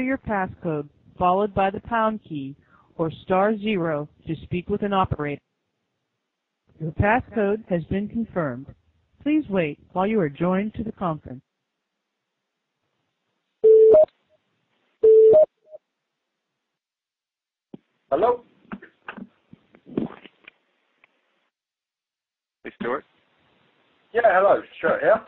your passcode, followed by the pound key, or *0 to speak with an operator. Your passcode has been confirmed. Please wait while you are joined to the conference. Hello? Hey, Stuart. Yeah, hello. Stuart here.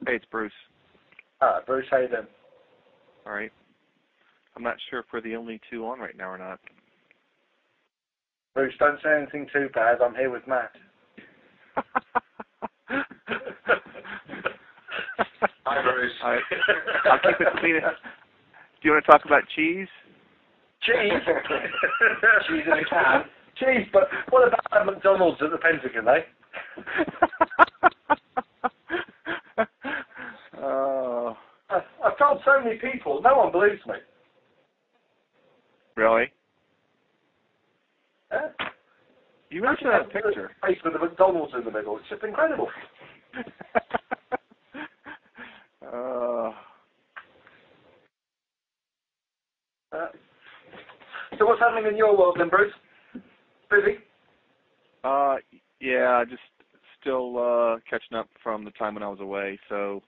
Hey, it's Bruce. Bruce, how you doing? All right. I'm not sure if we're the only two on right now or not. Bruce, don't say anything too bad. I'm here with Matt. Hi, Bruce. All right. I'll keep it clean. Do you want to talk about cheese? Cheese? Cheese in a can? Cheese, but what about at McDonald's at the Pentagon, eh? Oh. I've told so many people, no one believes me. Really? Yeah. You mentioned that picture. Face with the McDonald's in the middle. It's just incredible. So what's happening in your world then, Bruce? Busy? Yeah, just still catching up from the time when I was away. So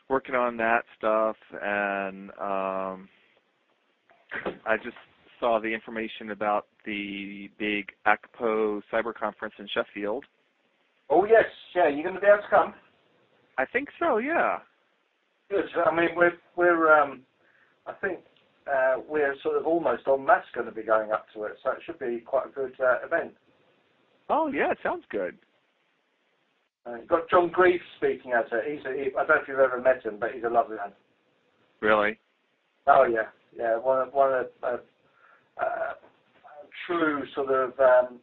working on that stuff, and I just saw the information about the big ACPO cyber conference in Sheffield. Oh yes, yeah. You going to be able to come? I think so. Yeah. Good. I mean, I think we're sort of almost en masse going to be going up to it, so it should be quite a good event. Oh yeah, it sounds good. You've got John Greaves speaking at it. I don't know if you've ever met him, but he's a lovely man. Really? Oh yeah, yeah. One of true sort of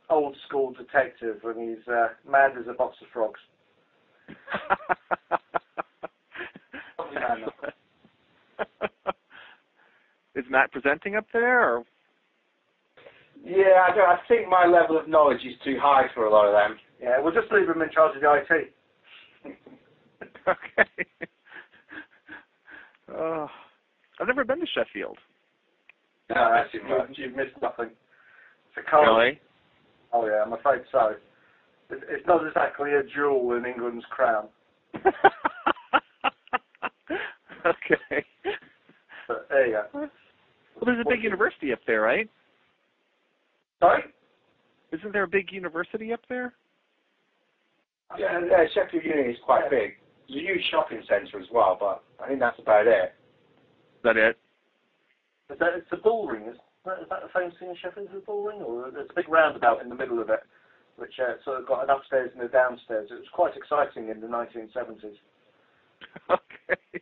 old school detective, and he's mad as a box of frogs. Lovely man. Is Matt presenting up there, or? Yeah, I think my level of knowledge is too high for a lot of them. Yeah, we'll just leave him in charge of the IT. Okay. I've never been to Sheffield. No, you've missed nothing. It's a cold. Really? Oh yeah, I'm afraid so. It's not exactly a jewel in England's crown. Okay. But there you go. Well, there's a big university up there, right? Sorry? Isn't there a big university up there? Yeah, Sheffield Uni is quite big. There's a huge shopping centre as well, but I think that's about it. Is that it? It's the bull ring. Is that the famous thing in Sheffield, the bull ring? Or there's a big roundabout in the middle of it, which sort of got an upstairs and a downstairs. It was quite exciting in the 1970s. Okay.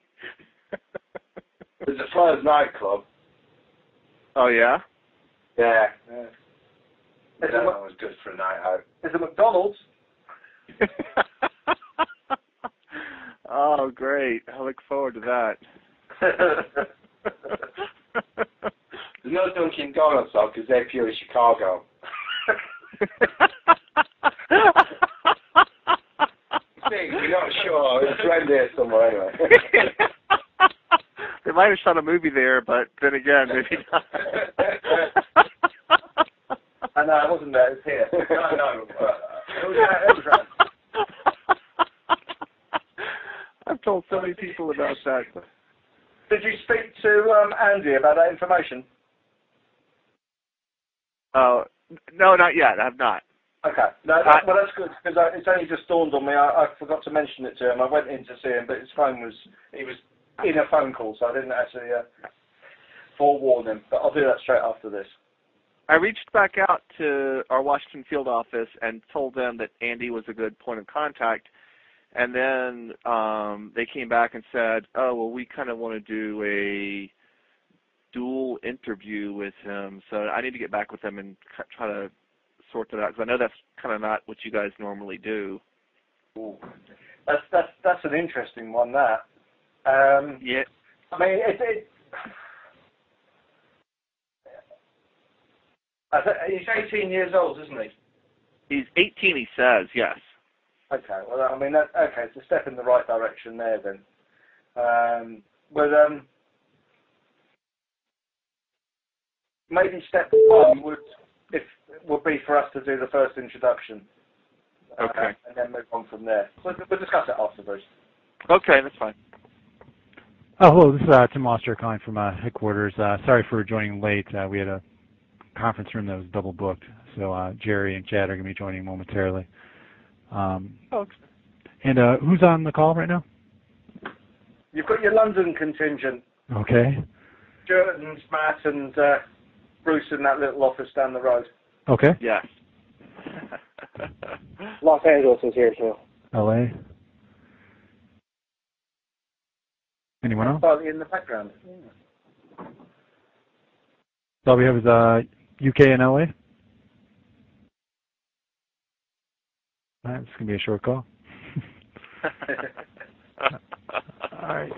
There's a Flyers nightclub. Oh, yeah? Yeah. That was good for a night out. There's a McDonald's. Oh, great. I look forward to that. There's no Dunkin' Donuts, though, because they're purely Chicago. We're not sure. It's around there somewhere, anyway. They might have shot a movie there, but then again, maybe not. I know, it wasn't there. It was here. No. It was around. I've told so many people about that. Did you speak to Andy about that information? No, not yet. I have not. Okay. No, well, that's good, because it's only just dawned on me. I forgot to mention it to him. I went in to see him, but he was in a phone call, so I didn't actually forewarn him. But I'll do that straight after this. I reached back out to our Washington field office and told them that Andy was a good point of contact. And then they came back and said, oh, well, we kind of want to do a dual interview with him. So I need to get back with them and try to sort that out, because I know that's kind of not what you guys normally do. Ooh. That's an interesting one, that. Yeah. I mean, he's 18 years old, isn't he? He's 18, he says, yes. Okay, well, I mean, okay, it's a step in the right direction there then. maybe step one would be for us to do the first introduction. Okay. And then move on from there. We'll discuss it afterwards. Okay, that's fine. Oh, hello. This is Tim Oster calling from headquarters. Sorry for joining late. We had a conference room that was double booked, so Jerry and Chad are going to be joining momentarily. And who's on the call right now? You've got your London contingent. Okay. Stuart and Matt and Bruce in that little office down the road. Okay. Yes. Los Angeles is here too. LA. Anyone else? Partly in the background. Yeah. All we have is UK and LA. All right, this is going to be a short call. All right.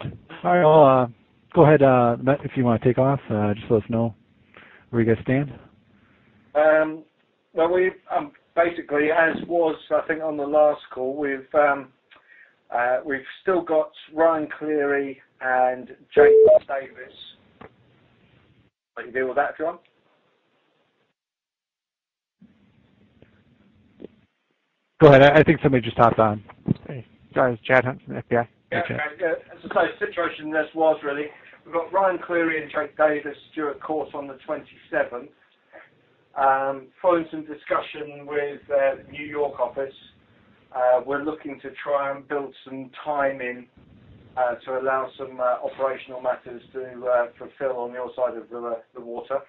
Well, go ahead, Matt, if you want to take off. Just let us know where you guys stand. Well, we basically, as was I think on the last call, we've still got Ryan Cleary and Jake Davis. Let you deal with that, John. Go ahead. I think somebody just hopped on. Hey, sorry, it's Chad Hunt from the FBI. Yeah, Hey, as I say, the situation this was really, we've got Ryan Cleary and Jake Davis due at court on the 27th. Following some discussion with the New York office, we're looking to try and build some time in to allow some operational matters to fulfill on your side of the water.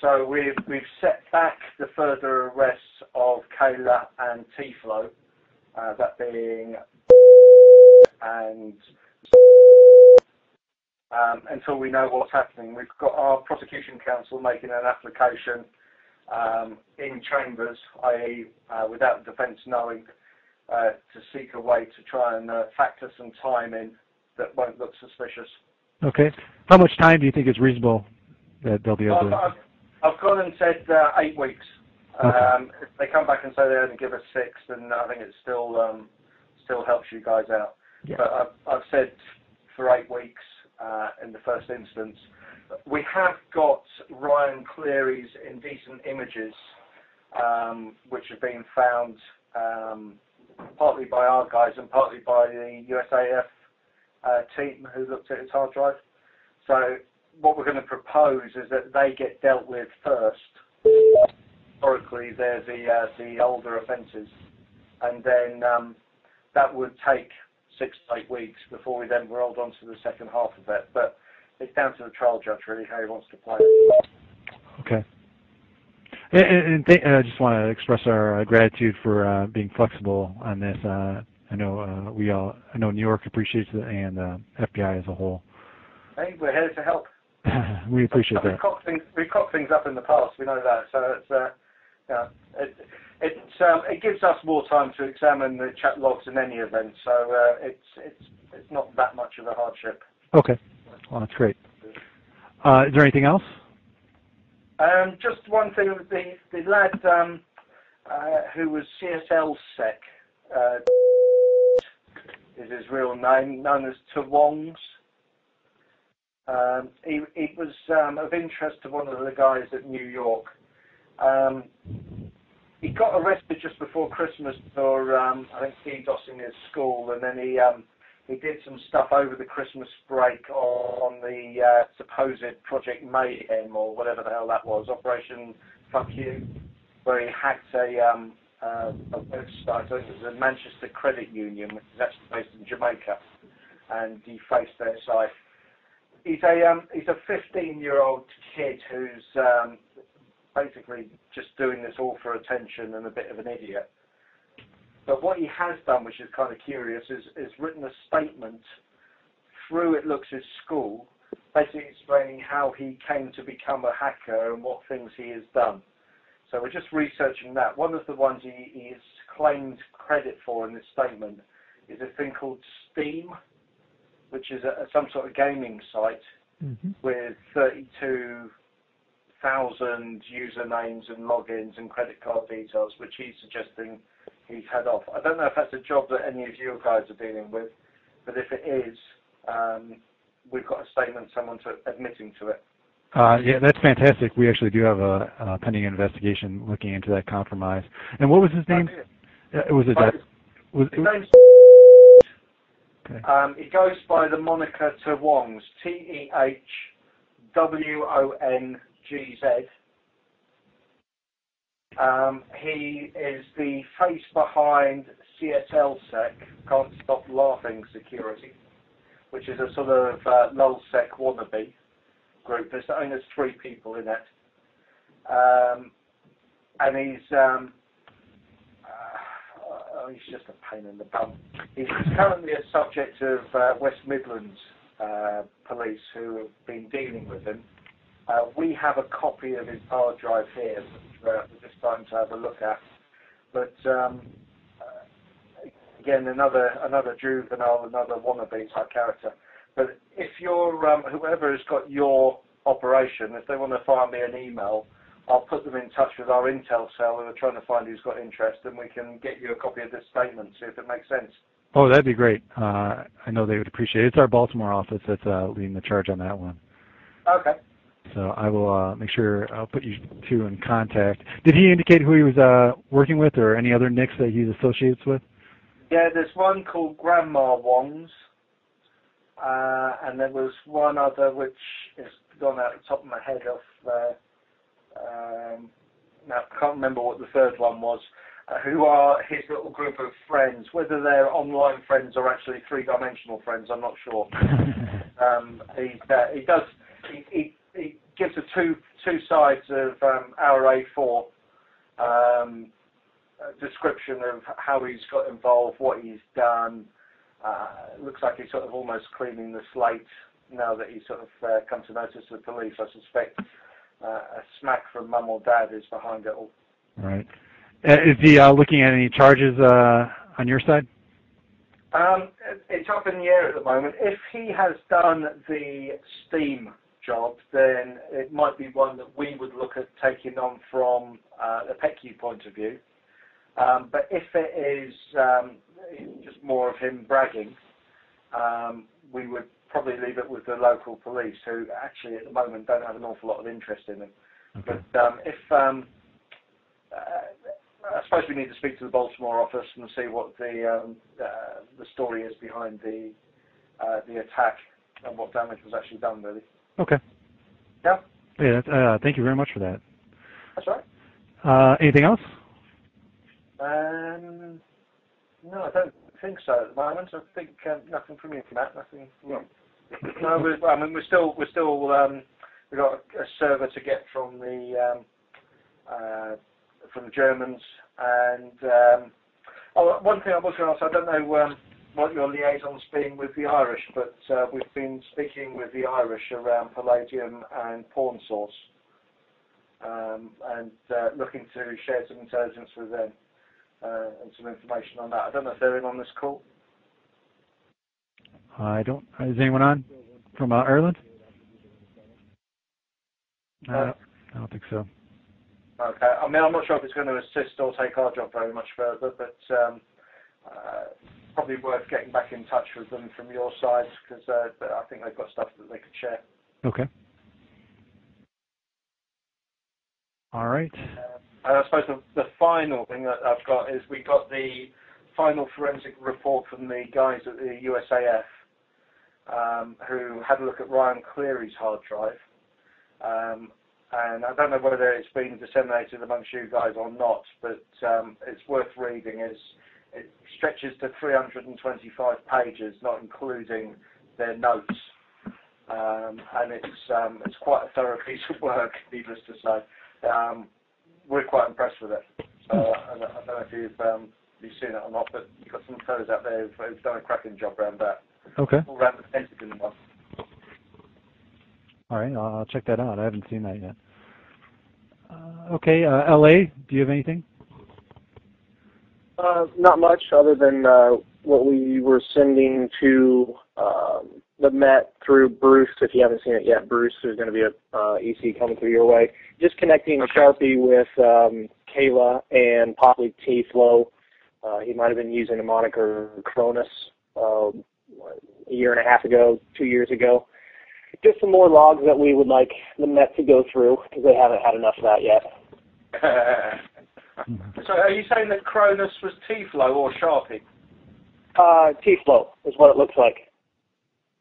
So we've set back the further arrests of Kayla and T-Flow, that being and until we know what's happening. We've got our prosecution counsel making an application in chambers, i.e. without the defence knowing, to seek a way to try and factor some time in that won't look suspicious. Okay. How much time do you think is reasonable that they'll be able to... I've gone and said 8 weeks. Okay. If they come back and say they only give us 6, then I think it still helps you guys out. Yeah. But I've said for 8 weeks in the first instance. We have got Ryan Cleary's indecent images, which have been found partly by our guys and partly by the USAF team who looked at his hard drive. So what we're going to propose is that they get dealt with first. Historically, they're the older offences, and then that would take 6 to 8 weeks before we then rolled on to the second half of it. But it's down to the trial judge really how he wants to play it. Okay. And I just want to express our gratitude for being flexible on this. I know I know New York appreciates it, and FBI as a whole. Hey, we're here to help. We appreciate that. We've cocked things up in the past. We know that. So it gives us more time to examine the chat logs in any event. So it's not that much of a hardship. Okay. Well, that's great. Is there anything else? Just one thing. The lad who was CSL Sec is his real name, known as Tawongs. He was of interest to one of the guys at New York. He got arrested just before Christmas for I think DDoSing his school, and then he did some stuff over the Christmas break on the supposed Project Mayhem or whatever the hell that was, Operation Fuck You, where he hacked a website. I think it was a Manchester Credit Union, which is actually based in Jamaica, and defaced their site. He's a 15-year-old kid who's basically just doing this all for attention and a bit of an idiot. But what he has done, which is kind of curious, is written a statement through it looks his school, basically explaining how he came to become a hacker and what things he has done. So we're just researching that. One of the ones he has claimed credit for in this statement is a thing called Steam, which is some sort of gaming site with 32,000 usernames and logins and credit card details, which he's suggesting he's had off. I don't know if that's a job that any of you guys are dealing with, but if it is, we've got a statement, someone admitting to it. Yeah, that's fantastic. We actually do have a pending investigation looking into that compromise. And what was his name? Was it that? His name's Okay. he goes by the moniker Tehwongs, TEHWONGZ. He is the face behind CSLSec, Can't Stop Laughing Security, which is a sort of LulzSec wannabe group. There's only 3 people in it. And he's just a pain in the bum. He's currently a subject of West Midlands police who have been dealing with him. We have a copy of his hard drive here, which we're just starting to have a look at. But again, another juvenile, another wannabe type character. But if you're whoever has got your operation, if they want to find me an email, I'll put them in touch with our intel cell who are trying to find who's got interest, and we can get you a copy of this statement, see if it makes sense. Oh, that'd be great. I know they would appreciate it. It's our Baltimore office that's leading the charge on that one. Okay. So I will make sure I'll put you two in contact. Did he indicate who he was working with, or any other nicks that he's associates with? Yeah, there's one called Grandma Wongs, and there was one other which is gone out the top of my head off. Now I can't remember what the third one was. Who are his little group of friends? Whether they're online friends or actually 3-dimensional friends, I'm not sure. He gives the two sides of our A4 description of how he's got involved, what he's done. It looks like he's sort of almost cleaning the slate now that he's sort of come to notice the police. I suspect a smack from mum or dad is behind it all. Right. Is he looking at any charges on your side? It's up in the air at the moment. If he has done the Steam job, then it might be one that we would look at taking on from a PECU point of view. But if it is just more of him bragging, we would probably leave it with the local police, who actually at the moment don't have an awful lot of interest in him. Okay. But I suppose we need to speak to the Baltimore office and see what the story is behind the attack and what damage was actually done, really. Okay. Yeah. Yeah. Thank you very much for that. That's right. Anything else? No, I don't think so at the moment. I think nothing from you, Matt. Nothing. No, we've got a server to get from the Germans, and one thing I was going to ask, I don't know what your liaison's been with the Irish, but we've been speaking with the Irish around palladium and pawn source, and looking to share some intelligence with them and some information on that. I don't know if they're in on this call. I don't. Is anyone on from Ireland? I don't think so. Okay. I mean, I'm not sure if it's going to assist or take our job very much further, but probably worth getting back in touch with them from your side, because I think they've got stuff that they could share. Okay. All right. I suppose the final thing that I've got is we got the final forensic report from the guys at the USAF who had a look at Ryan Cleary's hard drive. And I don't know whether it's been disseminated amongst you guys or not, but it's worth reading. It stretches to 325 pages, not including their notes, and it's quite a thorough piece of work, needless to say. We're quite impressed with it. So I don't know if you've seen it or not, but you've got some fellows out there who've done a cracking job around that. Okay. All around the Pentagon one. All right, I'll check that out. I haven't seen that yet. Okay, LA, do you have anything? Not much, other than what we were sending to the Met through Bruce. If you haven't seen it yet, Bruce, there's going to be a EC coming through your way. Just connecting Sharpie with Kayla and possibly T-Flow. He might have been using the moniker Cronus a year and a half ago, 2 years ago. just some more logs that we would like the Met to go through, because they haven't had enough of that yet. So are you saying that Cronus was T-flow or Sharpie? T-flow is what it looks like.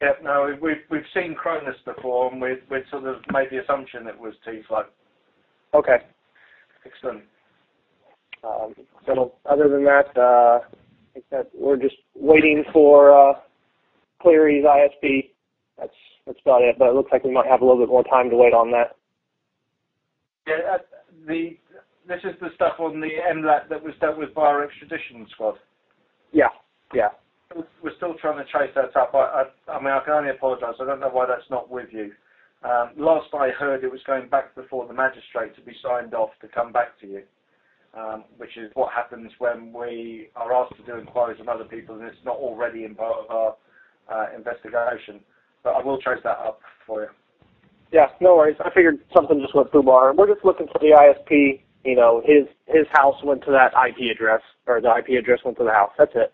Yep, no, we've seen Cronus before, and we'd sort of made the assumption it was T-flow. Okay. Excellent. So other than that, I think that we're just waiting for Cleary's ISP. That's about it. But it looks like we might have a little bit more time to wait on that. Yeah, this is the stuff on the MLAT that was dealt with by our extradition squad. Yeah, yeah. We're still trying to chase that up. I mean, I can only apologise. I don't know why that's not with you. Last I heard, it was going back before the magistrate to be signed off to come back to you, which is what happens when we are asked to do inquiries on other people and it's not already in part of our investigation. But I will chase that up for you. Yeah, no worries. I figured something just went FUBAR. We're just looking for the ISP. You know, his house went to that IP address, or the IP address went to the house. That's it.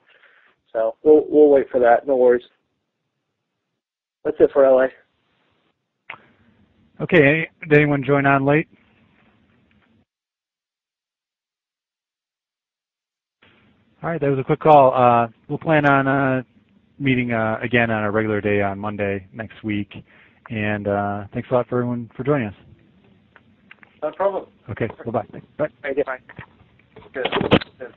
So we'll wait for that. No worries. That's it for LA. Okay. Did anyone join on late? All right. That was a quick call. We'll plan on meeting again on a regular day on Monday next week. And thanks a lot for everyone for joining us. No problem. Okay. Bye-bye. Bye. Thank you. Good. Good.